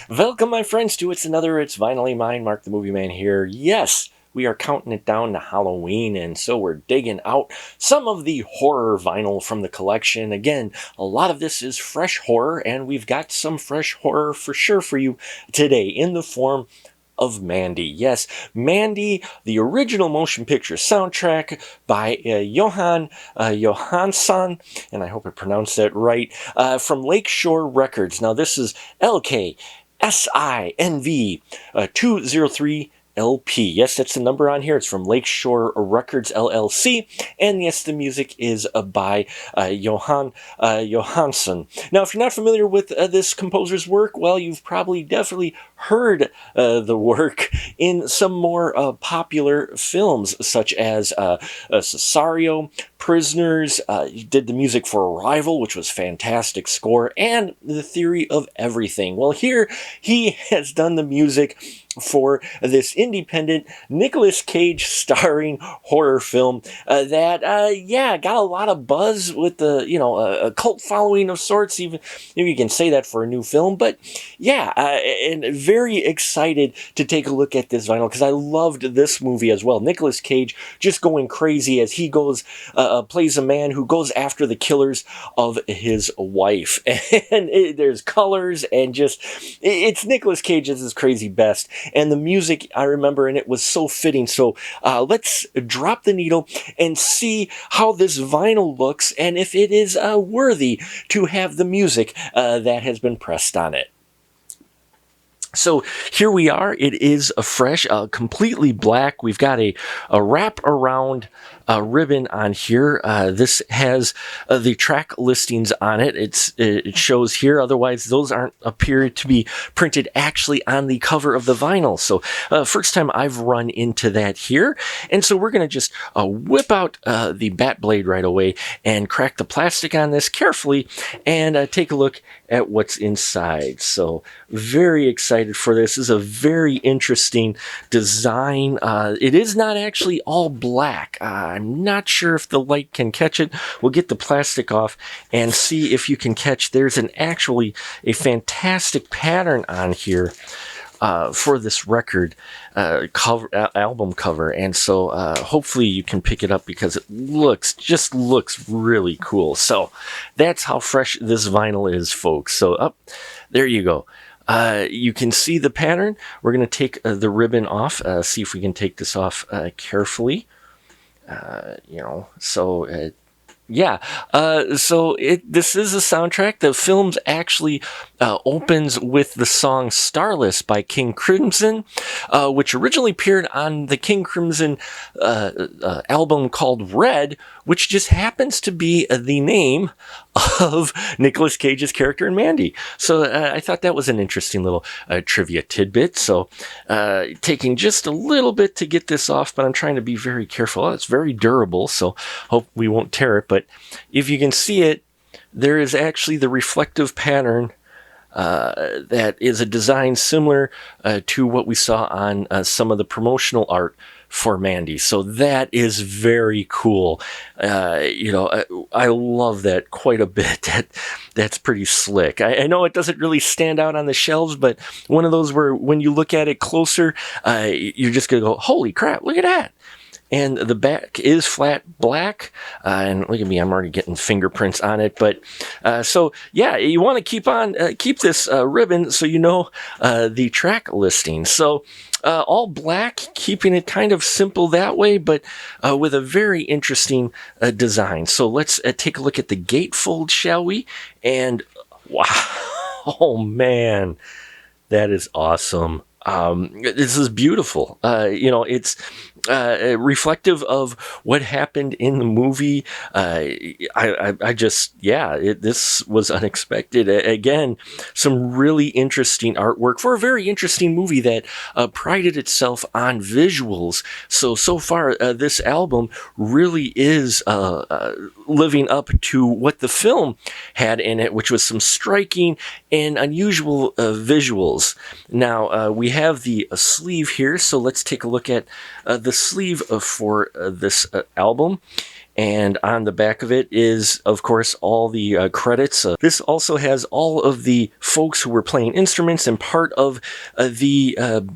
Welcome, my friends, to It's Finally Mine, Mark the Movie Man here. Yes, we are counting it down to Halloween, and so we're digging out some of the horror vinyl from the collection. Again, a lot of this is fresh horror, and we've got some fresh horror for sure for you today in the form of Mandy. Yes, Mandy, the original motion picture soundtrack by Johan Johansson, and I hope I pronounced that right, from Lakeshore Records. Now, this is LKSINV 203 LP. Yes, that's the number on here. It's from Lakeshore Records LLC. And yes, the music is by Johan Johansson. Now, if you're not familiar with this composer's work, well, you've probably definitely heard the work in some more popular films, such as Cesario, Prisoners. He did the music for Arrival, which was fantastic score, and The Theory of Everything. Well, here he has done the music for this independent Nicolas Cage starring horror film that got a lot of buzz with a cult following of sorts, even if you can say that for a new film. But and very excited to take a look at this vinyl because I loved this movie as well. Nicolas Cage just going crazy as he goes plays a man who goes after the killers of his wife, and there's colors and just it's Nicolas Cage at his crazy best. And the music, I remember, and it was so fitting. So let's drop the needle and see how this vinyl looks and if it is worthy to have the music that has been pressed on it. So here we are. It is a fresh, completely black. We've got a wrap around ribbon on here. This has the track listings on it. It shows here. Otherwise, those aren't appear to be printed actually on the cover of the vinyl. So first time I've run into that here. And so we're going to just whip out the bat blade right away and crack the plastic on this carefully and take a look at what's inside. So very excited for this. This is a very interesting design. It is not actually all black. I'm not sure if the light can catch it. We'll get the plastic off and see if you can catch. There's actually a fantastic pattern on here for this record album cover, and so hopefully you can pick it up because it looks really cool. So that's how fresh this vinyl is, folks. So there you go. You can see the pattern. We're going to take the ribbon off, see if we can take this off carefully. This is a soundtrack. The film actually opens with the song Starless by King Crimson, which originally appeared on the King Crimson album called Red, which just happens to be the name of Nicolas Cage's character in Mandy. So I thought that was an interesting little trivia tidbit. So taking just a little bit to get this off, but I'm trying to be very careful. It's very durable, so hope we won't tear it. But if you can see it, there is actually the reflective pattern that is a design similar to what we saw on some of the promotional art for Mandy. So that is very cool. I love that quite a bit. That's pretty slick. I know it doesn't really stand out on the shelves, but one of those where when you look at it closer, you're just going to go, holy crap, look at that. And the back is flat black. And look at me, I'm already getting fingerprints on it. But you want to keep this ribbon so you know the track listing. So all black, keeping it kind of simple that way, but with a very interesting design. So let's take a look at the gatefold, shall we? And wow, oh man, that is awesome. This is beautiful. It's reflective of what happened in the movie. This was unexpected. Again, some really interesting artwork for a very interesting movie that prided itself on visuals. So far, this album really is living up to what the film had in it, which was some striking and unusual visuals. Now, we have the sleeve here, so let's take a look at the sleeve for this album. And on the back of it is, of course, all the credits. This also has all of the folks who were playing instruments and part of the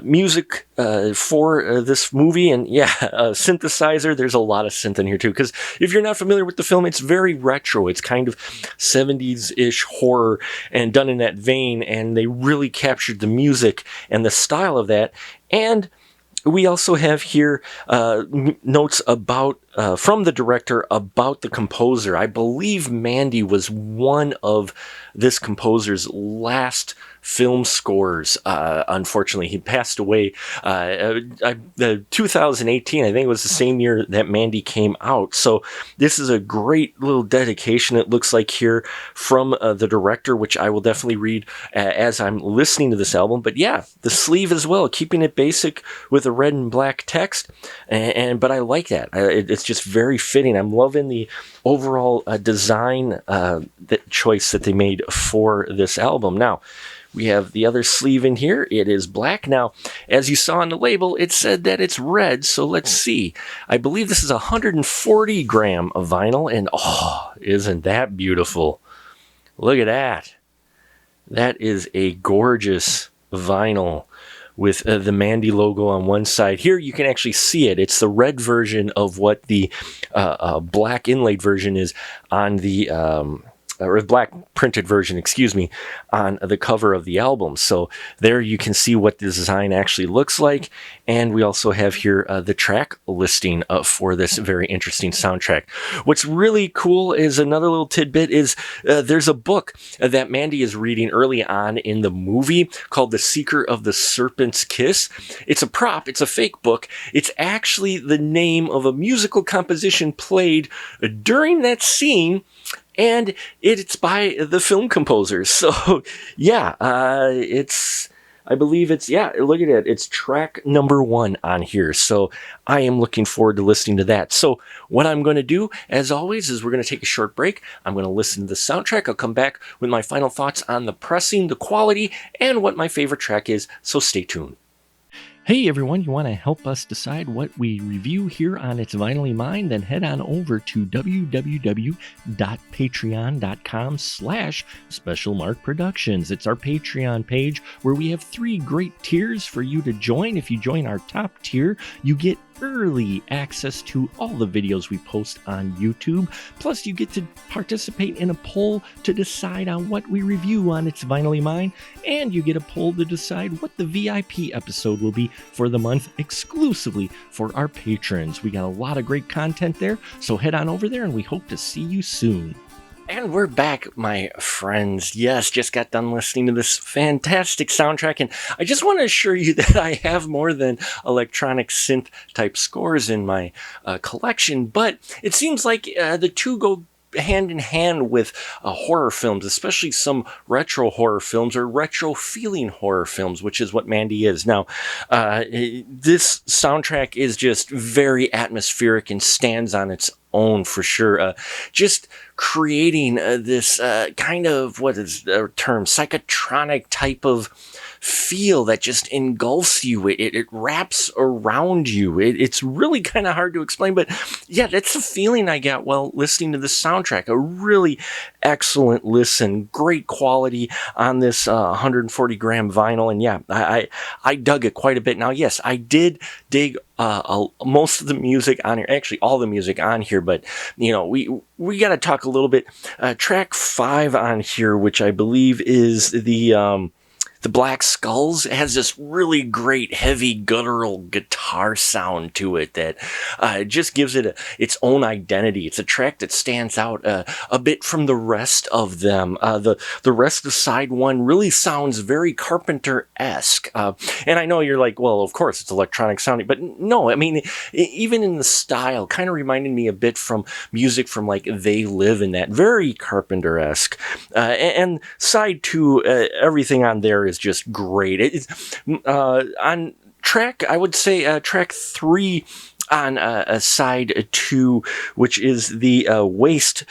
music for this movie. And yeah, synthesizer. There's a lot of synth in here too, because if you're not familiar with the film, it's very retro. It's kind of 70s-ish horror and done in that vein, and they really captured the music and the style of that. And we also have here notes about from the director about the composer. I believe Mandy was one of this composer's last film scores. Unfortunately, he passed away 2018. I think it was the same year that Mandy came out. So this is a great little dedication, it looks like here, from the director, which I will definitely read as I'm listening to this album. But yeah, the sleeve as well, keeping it basic with a red and black text. But I like that. It's just very fitting. I'm loving the overall design choice that they made for this album. Now, we have the other sleeve in here. It is black. Now, as you saw on the label, it said that it's red, so let's see. I believe this is 140 gram of vinyl, and oh, isn't that beautiful? Look at that. That is a gorgeous vinyl with the Mandy logo on one side. Here you can actually see it. It's the red version of what the black inlaid version is on the or black printed version, excuse me, on the cover of the album. So there you can see what the design actually looks like. And we also have here the track listing for this very interesting soundtrack. What's really cool is another little tidbit is there's a book that Mandy is reading early on in the movie called The Secret of the Serpent's Kiss. It's a prop. It's a fake book. It's actually the name of a musical composition played during that scene, and it's by the film composers. So, yeah, I believe it's, yeah, look at it. It's track number 1 on here. So I am looking forward to listening to that. So what I'm going to do, as always, is we're going to take a short break. I'm going to listen to the soundtrack. I'll come back with my final thoughts on the pressing, the quality, and what my favorite track is. So stay tuned. Hey everyone, you want to help us decide what we review here on It's Vinylly Mine? Then head on over to www.patreon.com/specialmarkproductions. It's our Patreon page where we have 3 great tiers for you to join. If you join our top tier, you get early access to all the videos we post on YouTube. Plus, you get to participate in a poll to decide on what we review on It's Vinylly Mine, and you get a poll to decide what the VIP episode will be for the month exclusively for our patrons. We got a lot of great content there, so head on over there and we hope to see you soon. And we're back, my friends. Yes, just got done listening to this fantastic soundtrack, and I just want to assure you that I have more than electronic synth type scores in my collection, but it seems like the two go hand in hand with horror films, especially some retro horror films or retro feeling horror films, which is what Mandy is. Now, this soundtrack is just very atmospheric and stands on its own for sure. Just creating this kind of, what is the term, psychotronic type of feel that just engulfs you. It wraps around you. It's really kind of hard to explain, but yeah, that's the feeling I got while listening to the soundtrack. A really excellent listen, great quality on this 140 gram vinyl, and yeah, I dug it quite a bit. Now, yes, I did dig most of the music on here, actually all the music on here, but you know, we got to talk a little bit. Track 5 on here, which I believe is the Black Skulls, has this really great heavy guttural guitar sound to it that just gives it its own identity. It's a track that stands out a bit from the rest of them. The rest of side 1 really sounds very Carpenter-esque. And I know you're like, well, of course it's electronic sounding, but no, I mean, even in the style, kind of reminded me a bit from music from like They Live, in that very Carpenter-esque. And side 2, everything on there is just great. On track, I would say track 3 on side 2, which is the Waste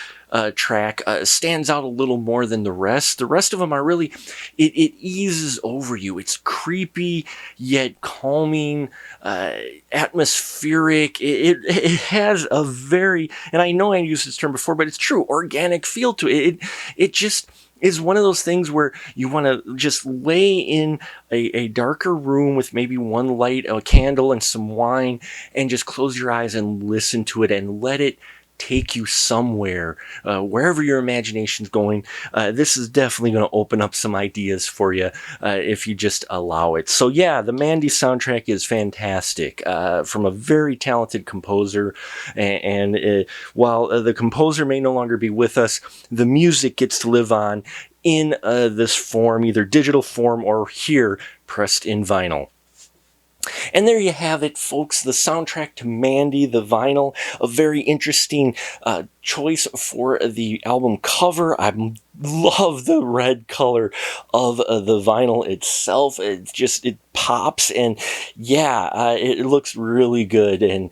track stands out a little more than the rest. The rest of them are really, it eases over you. It's creepy yet calming, atmospheric. It has a very, and I know I used this term before, but it's true, organic feel to it. It just is one of those things where you want to just lay in a darker room with maybe one light, a candle, and some wine, and just close your eyes and listen to it and let it take you somewhere, wherever your imagination's going. This is definitely going to open up some ideas for you if you just allow it. So yeah, the Mandy soundtrack is fantastic, from a very talented composer. And while the composer may no longer be with us, the music gets to live on in this form, either digital form or here pressed in vinyl. And there you have it, folks, the soundtrack to Mandy, the vinyl, a very interesting choice for the album cover. I love the red color of the vinyl itself. It pops, and yeah, it looks really good. And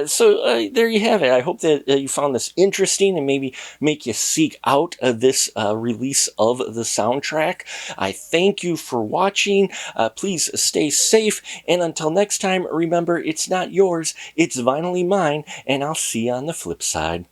so there you have it. I hope that you found this interesting and maybe make you seek out this release of the soundtrack. I thank you for watching. Please stay safe, and until next time, remember, it's not yours, it's vinylly mine, and I'll see you on the flip side.